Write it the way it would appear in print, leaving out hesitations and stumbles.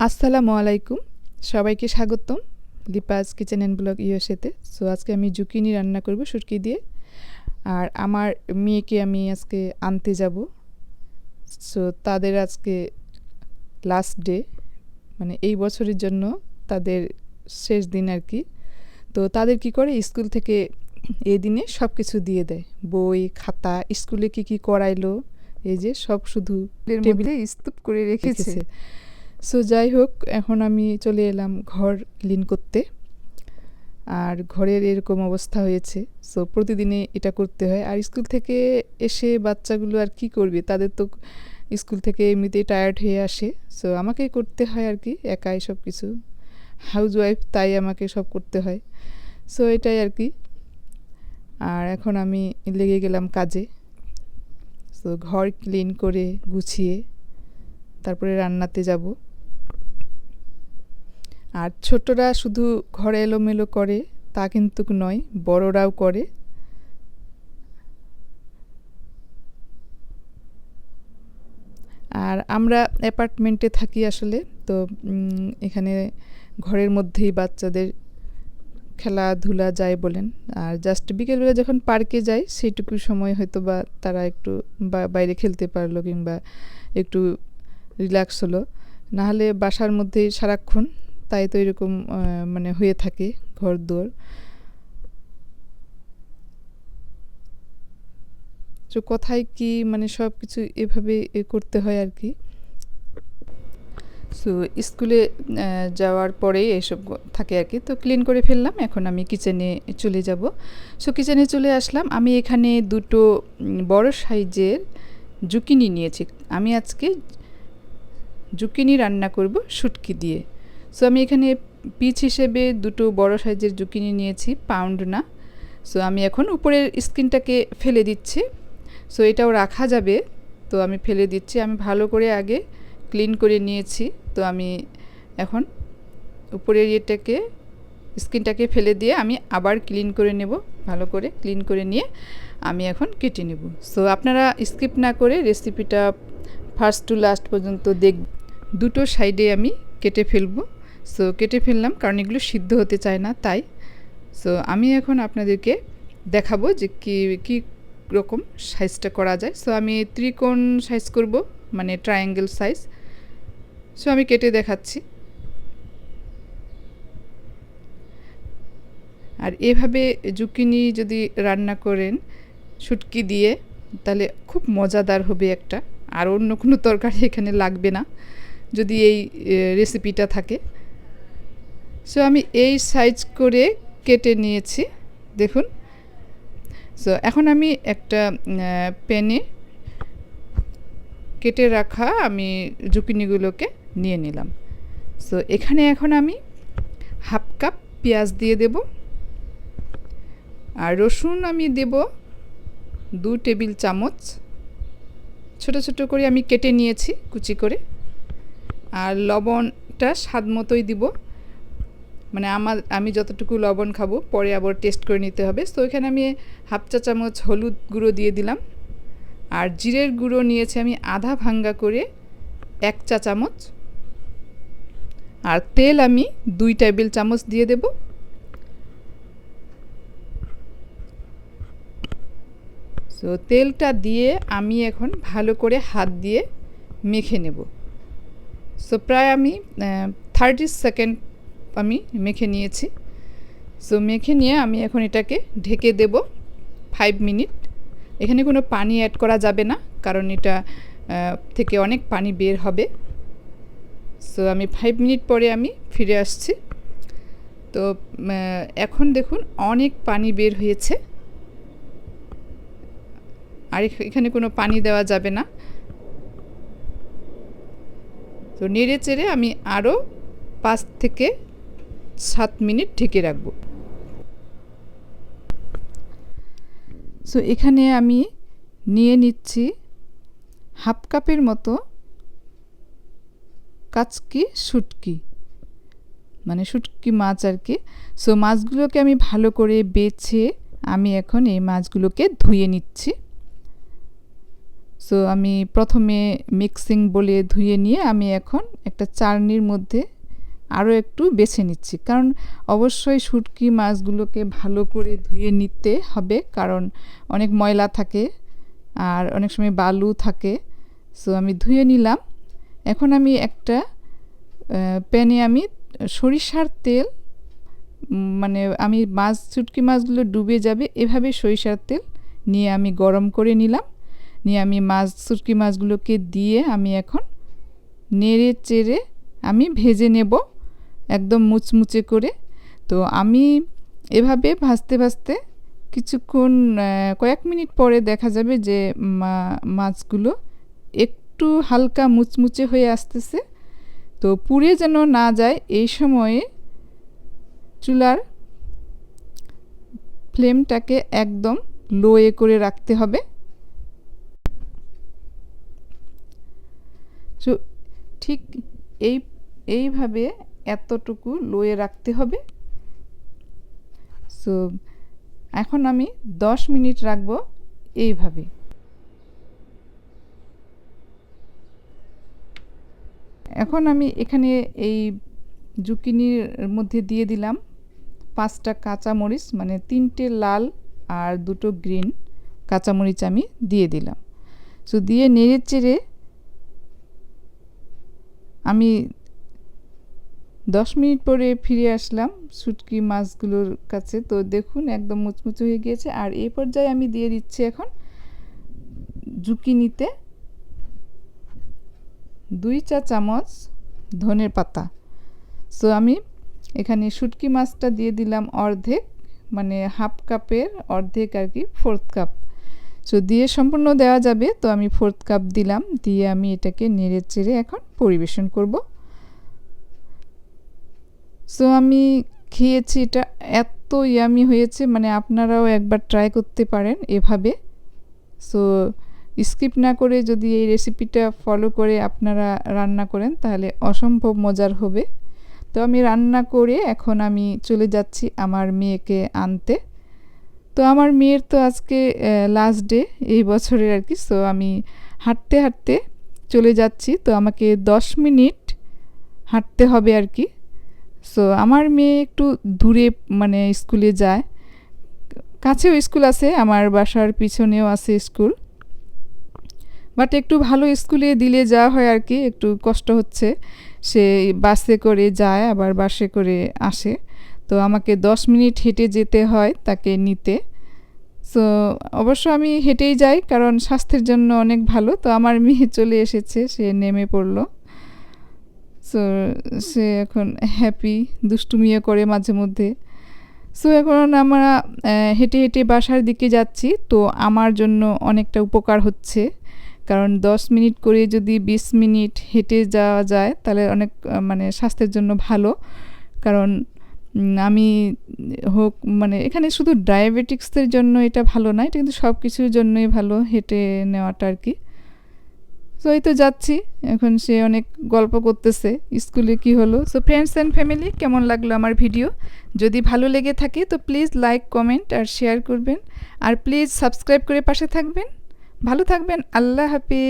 আসসালামু আলাইকুম, সবাইকে স্বাগতম লিপাস কিচেন অ্যান্ড ব্লগ ইউএসএতে। সো আজকে আমি জুকিনি রান্না করব শুটকি দিয়ে। আর আমার মেয়েকে আমি আজকে আনতে যাব। সো তাদের আজকে লাস্ট ডে, মানে এই বছরের জন্য তাদের শেষ দিন আর কি। তো তাদের কি করে স্কুল থেকে এই দিনে সব কিছু দিয়ে দেয়, বই খাতা, স্কুলে কি কি করাইলো, এই যে সব শুধু টেবিলে স্তূপ করে রেখেছে। সো যাই হোক, এখন আমি চলে এলাম ঘর ক্লিন করতে। আর ঘরের এরকম অবস্থা হয়েছে। সো প্রতিদিনে এটা করতে হয়। আর স্কুল থেকে এসে বাচ্চাগুলো আর কি করবে, তাদের তো স্কুল থেকে এমনিতেই টায়ার্ড হয়ে আসে। সো আমাকেই করতে হয় আর কি, একাই সব কিছু, হাউস ওয়াইফ, তাই আমাকে সব করতে হয়। সো এটাই আর কি। আর এখন আমি লেগে গেলাম কাজে। সো ঘর ক্লিন করে গুছিয়ে তারপরে রান্নাতে যাব। আর ছোটরা শুধু ঘর এলোমেলো করে তা কিন্তু নয়, বড়রাও করে। আর আমরা অ্যাপার্টমেন্টে থাকি আসলে, তো এখানে ঘরের মধ্যেই বাচ্চাদের খেলাধুলা যায় বলেন। আর জাস্ট বিকেলবেলা যখন পার্কে যায় সেইটুকু সময় হয়তো বা তারা একটু বাইরে খেলতে পারলো কিংবা একটু রিল্যাক্স হলো, নাহলে বাসার মধ্যেই সারাক্ষণ। তাই তো এরকম মানে হয়ে থাকে ঘর দুয়ার। তো কোথায় কি মানে সব কিছু এভাবে করতে হয় আর কি। সো স্কুলে যাওয়ার পরেই এসব থাকে আর কি। তো ক্লিন করে ফেললাম, এখন আমি কিচেনে চলে যাব। সো কিচেনে চলে আসলাম। আমি এখানে দুটো বড় সাইজের জুকিনি নিয়েছি। আমি আজকে জুকিনি রান্না করব শুটকি দিয়ে। সো আমি এখানে পিস হিসেবে দুটো বড় সাইজের জুকিনি নিয়েছি, পাউন্ড না। সো আমি এখন উপরের স্কিনটাকে ফেলে দিচ্ছি। সো এটাও রাখা যাবে, তো আমি ফেলে দিচ্ছি। আমি ভালো করে আগে ক্লিন করে নিয়েছি। তো আমি এখন উপরের ইয়েটাকে, স্কিনটাকে ফেলে দিয়ে আমি আবার ক্লিন করে নেব। ভালো করে ক্লিন করে নিয়ে আমি এখন কেটে নেব। সো আপনারা স্কিপ না করে রেসিপিটা ফার্স্ট টু লাস্ট পর্যন্ত দুটো সাইডে আমি কেটে ফেলবো। সো কেটে ফেললাম কারণ এগুলো সিদ্ধ হতে চায় না, তাই। সো আমি এখন আপনাদেরকে দেখাবো যে কী রকম সাইজটা করা যায়। সো আমি ত্রিকোণ সাইজ করব, মানে ট্রায়াঙ্গেল সাইজ। সো আমি কেটে দেখাচ্ছি। আর এভাবে জুকিনি যদি রান্না করেন শুটকি দিয়ে, তাহলে খুব মজাদার হবে একটা। আর অন্য কোনো তরকারি এখানে লাগবে না যদি এই রেসিপিটা থাকে। সো আমি এই সাইজ করে কেটে নিয়েছি, দেখুন। সো এখন আমি একটা প্যানে কেটে রাখা আমি জুকিনিগুলোকে নিয়ে নিলাম। সো এখানে এখন আমি হাফ কাপ পেঁয়াজ দিয়ে দেব। আর রসুন আমি দেব 2 টেবিল চামচ, ছোট ছোট করে আমি কেটে নিয়েছি কুচি করে। আর লবণটা স্বাদ মতোই দিব, মানে আমি যতটুকু লবণ খাবো পরে আবার টেস্ট করে নিতে হবে। তো এখানে আমি হাফ চা চামচ হলুদ গুঁড়ো দিয়ে দিলাম। আর জিরের গুঁড়ো নিয়েছি আমি আধা ভাঙ্গা করে 1 চা চামচ। আর তেল আমি 2 টেবিল চামচ দিয়ে দেব। সো তেলটা দিয়ে আমি এখন ভালো করে হাত দিয়ে মেখে নেব। সো প্রায় আমি 30 সেকেন্ড আমি মেখে নিয়েছি। সো মেখে নিয়ে আমি এখন এটাকে ঢেকে দেব 5 মিনিট। এখানে কোনো পানি অ্যাড করা যাবে না, কারণ এটা থেকে অনেক পানি বের হবে। সো আমি 5 মিনিট পরে আমি ফিরে আসছি। তো এখন দেখুন অনেক পানি বের হয়েছে। আর এখানে কোনো পানি দেওয়া যাবে না। তো নেড়ে চেড়ে আমি আরও 5 থেকে 7 মিনিট ঢেকে রাখব। সো এখানে আমি নিয়ে নিচ্ছি হাফ কাপের মতো কাচকি শুটকি, মানে শুটকি মাছ আর কি। সো মাছগুলোকে আমি ভালো করে বেছে আমি এখন এই মাছগুলোকে ধুয়ে নিচ্ছি। সো আমি প্রথমে মিক্সিং বলে ধুয়ে নিয়ে আমি এখন একটা চালনির মধ্যে আরও একটু বেছে নিচ্ছি, কারণ অবশ্যই শুটকি মাছগুলোকে ভালো করে ধুয়ে নিতে হবে, কারণ অনেক ময়লা থাকে আর অনেক সময় বালু থাকে। সো আমি ধুয়ে নিলাম। এখন আমি একটা প্যানে আমি সরিষার তেল, মানে আমি শুটকি মাছগুলো ডুবে যাবে এভাবে সরিষার তেল নিয়ে আমি গরম করে নিলাম। নিয়ে আমি শুটকি মাছগুলোকে দিয়ে আমি এখন নেড়ে চেড়ে আমি ভেজে নেব একদম মুচমুচে করে। তো আমি এভাবে ভাজতে ভাজতে কিছুক্ষণ কয়েক মিনিট পরে দেখা যাবে যে মাছগুলো একটু হালকা মুচমুচে হয়ে আসতেছে। তো পুড়ে যেন না যায় এই সময়ে চুলার ফ্লেমটাকে একদম লোয়ে করে রাখতে হবে। তো ঠিক এইভাবে এতটুকু লোয়ে রাখতে হবে। সো এখন আমি 10 মিনিট রাখবো এইভাবে। এখন আমি এখানে এই জুকিনির মধ্যে দিয়ে দিলাম 5টা কাঁচামরিচ, মানে 3টে লাল আর 2টো গ্রিন কাঁচামরিচ আমি দিয়ে দিলাম। সো দিয়ে নেড়ে চেড়ে আমি 10 মিনিট পরে ফিরে আসলাম শুটকি মাছগুলোর কাছে। তো দেখুন একদম মুচমুচে হয়ে গিয়েছে। আর এই পর্যায়ে আমি দিয়ে দিচ্ছি এখন জুকিনিতে 2 চা চামচ ধনের পাতা। সো আমি এখানে শুটকি মাছটা দিয়ে দিলাম অর্ধেক, মানে হাফ কাপের অর্ধেক আর কি, 4th কাপ। সো দিয়ে সম্পূর্ণ দেওয়া যাবে, তো আমি 4th কাপ দিলাম। দিয়ে আমি এটাকে নেড়ে চেড়ে এখন পরিবেশন করব। সো আমি খেয়েছি, এটা এত ইয়ামি হয়েছে, মানে আপনারাও একবার ট্রাই করতে পারেন এভাবে। সো স্কিপ না করে যদি এই রেসিপিটা ফলো করে আপনারা রান্না করেন তাহলে অসম্ভব মজার হবে। তো আমি রান্না করে এখন আমি চলে যাচ্ছি আমার মেয়েকে আনতে। তো আমার মেয়ের তো আজকে লাস্ট ডে এই বছরের আর কি। সো আমি হাঁটতে হাঁটতে চলে যাচ্ছি। তো আমাকে 10 মিনিট হাঁটতে হবে আর কি। সো আমার মেয়ে একটু দূরে মানে স্কুলে যায়, কাছেও স্কুল আছে, আমার বাসার পিছনেও আছে স্কুল, বাট একটু ভালো স্কুলে দিলে যাওয়া হয় আর কি। একটু কষ্ট হচ্ছে, সে বাসে করে যায় আবার বাসে করে আসে। তো আমাকে 10 মিনিট হেঁটে যেতে হয় তাকে নিতে। সো অবশ্য আমি হেঁটেই যাই, কারণ স্বাস্থ্যের জন্য অনেক ভালো। তো আমার মেয়ে চলে এসেছে, সে নেমে পড়লো। সো সে এখন হ্যাপি, দুষ্টুমিও করে মাঝে মধ্যে। সো এখন আমরা হেঁটে হেঁটে বাসার দিকে যাচ্ছি। তো আমার জন্য অনেকটা উপকার হচ্ছে, কারণ 10 মিনিট করে যদি 20 মিনিট হেঁটে যাওয়া যায় তাহলে অনেক মানে স্বাস্থ্যের জন্য ভালো। কারণ আমি মানে এখানে শুধু ডায়াবেটিক্সের জন্য এটা ভালো না, এটা কিন্তু সব কিছুর জন্যই ভালো হেঁটে নেওয়াটা আর কি। সো এই তো যাচ্ছি, এখন সে অনেক গল্প করতেছে স্কুলে কি হলো। সো ফ্রেন্ডস অ্যান্ড ফ্যামিলি, কেমন লাগলো আমার ভিডিও? যদি ভালো লেগে থাকে তো প্লিজ লাইক, কমেন্ট আর শেয়ার করবেন। আর প্লিজ সাবস্ক্রাইব করে পাশে থাকবেন। ভালো থাকবেন। আল্লাহ হাফেজ।